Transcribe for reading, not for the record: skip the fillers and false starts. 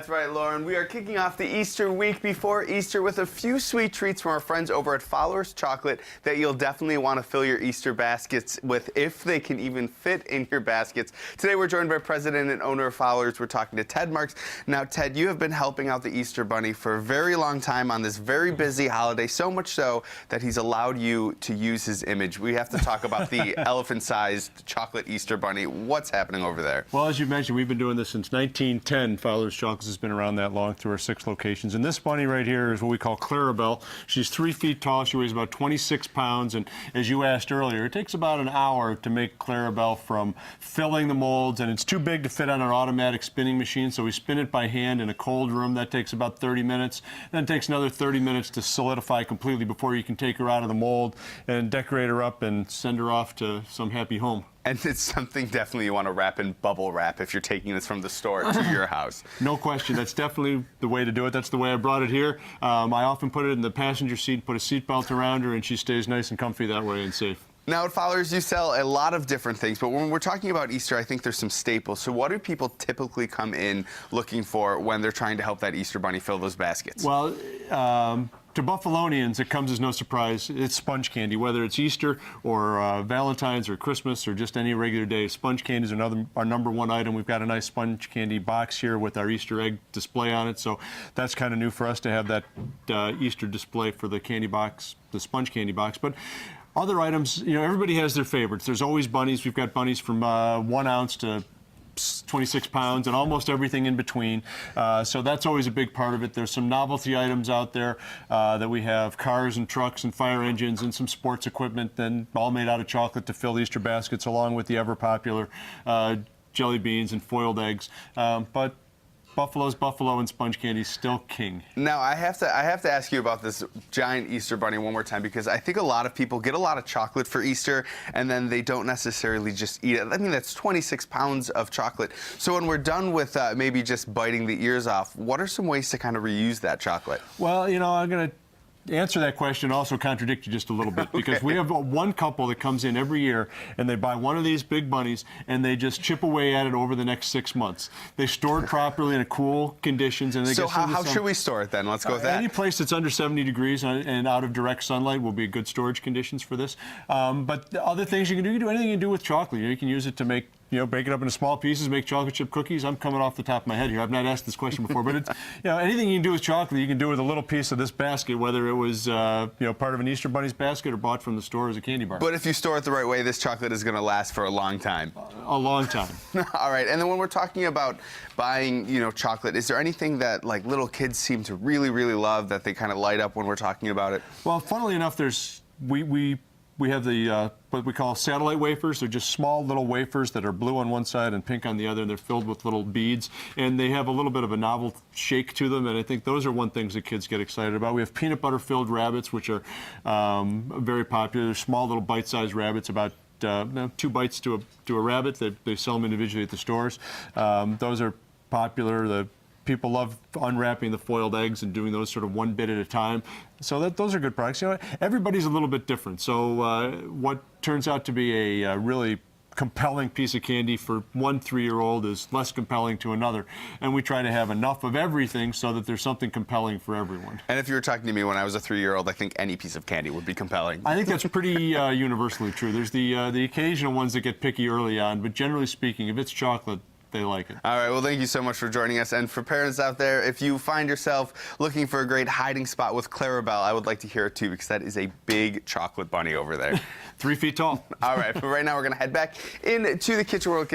That's right, Lauren. We are kicking off the Easter week before Easter with a few sweet treats from our friends over at Fowler's Chocolate that you'll definitely want to fill your Easter baskets with, if they can even fit in your baskets. Today we're joined by President and owner of Fowler's. We're talking to Ted Marks. Now, Ted, you have been helping out the Easter Bunny for a very long time on this very busy holiday, so much so that he's allowed you to use his image. We have to talk about the elephant-sized chocolate Easter Bunny. What's happening over there? Well, as you mentioned, we've been doing this since 1910. Fowler's Chocolate has been around that long through our 6 locations. And this bunny right here is what we call Clarabelle. She's 3 feet tall. She weighs about 26 pounds. And as you asked earlier, it takes about an hour to make Clarabelle from filling the molds. And it's too big to fit on our automatic spinning machine, so we spin it by hand in a cold room. That takes about 30 minutes. Then it takes another 30 minutes to solidify completely before you can take her out of the mold and decorate her up and send her off to some happy home. And it's something definitely you want to wrap in bubble wrap if you're taking this from the store to your house. No question. That's definitely the way to do it. That's the way I brought it here. I often put it in the passenger seat, put a seatbelt around her, and she stays nice and comfy that way and safe. Now, at Fowler's, you sell a lot of different things, but when we're talking about Easter, I think there's some staples. So what do people typically come in looking for when they're trying to help that Easter Bunny fill those baskets? Well, to Buffalonians, it comes as no surprise. It's sponge candy, whether it's Easter or Valentine's or Christmas or just any regular day. Sponge candy is our number one item. We've got a nice sponge candy box here with our Easter egg display on it. So that's kind of new for us to have that Easter display for the candy box, the sponge candy box. But other items, you know, everybody has their favorites. There's always bunnies. We've got bunnies from 1 ounce to 26 pounds and almost everything in between. So that's always a big part of it. There's some novelty items out there that we have, cars and trucks and fire engines and some sports equipment, then all made out of chocolate to fill Easter baskets, along with the ever popular jelly beans and foiled eggs. But Buffalo's Buffalo and sponge candy's still king. Now, I have to ask you about this giant Easter Bunny one more time, because I think a lot of people get a lot of chocolate for Easter and then they don't necessarily just eat it. I mean, that's 26 pounds of chocolate. So when we're done with maybe just biting the ears off, what are some ways to kind of reuse that chocolate? Well, you know, I'm going to answer that question, also contradict you just a little bit, because we have one couple that comes in every year and they buy one of these big bunnies and they just chip away at it over the next 6 months. They store it properly in cool conditions. And they so how should we store it then? Let's go with that. Any place that's under 70 degrees and out of direct sunlight will be good storage conditions for this. But the other things you can do anything you can do with chocolate. You can use it to make, break it up into small pieces, make chocolate chip cookies. I'm coming off the top of my head here. I've not asked this question before, but it's, anything you can do with chocolate, you can do with a little piece of this basket, whether it was, part of an Easter Bunny's basket or bought from the store as a candy bar. But if you store it the right way, this chocolate is going to last for a long time. A long time. All right. And then when we're talking about buying, chocolate, is there anything that like little kids seem to really, really love that they kind of light up when we're talking about it? Well, funnily enough, we have the what we call satellite wafers. They're just small little wafers that are blue on one side and pink on the other, and they're filled with little beads. And they have a little bit of a novel shake to them, and I think those are one things that kids get excited about. We have peanut butter filled rabbits, which are very popular. They're small little bite-sized rabbits, about 2 bites to a rabbit. They sell them individually at the stores. Those are popular. People love unwrapping the foiled eggs and doing those sort of one bit at a time. So those are good products. Everybody's a little bit different. So what turns out to be a really compelling piece of candy for one 3-year-old is less compelling to another. And we try to have enough of everything so that there's something compelling for everyone. And if you were talking to me when I was a 3-year-old, I think any piece of candy would be compelling. I think that's pretty universally true. There's the occasional ones that get picky early on, but generally speaking, if it's chocolate, they like it. All right, well, thank you so much for joining us. And for parents out there, if you find yourself looking for a great hiding spot with Clarabelle, I would like to hear it too, because that is a big chocolate bunny over there. 3 feet tall. All right, but right now we're going to head back into the Kitchen World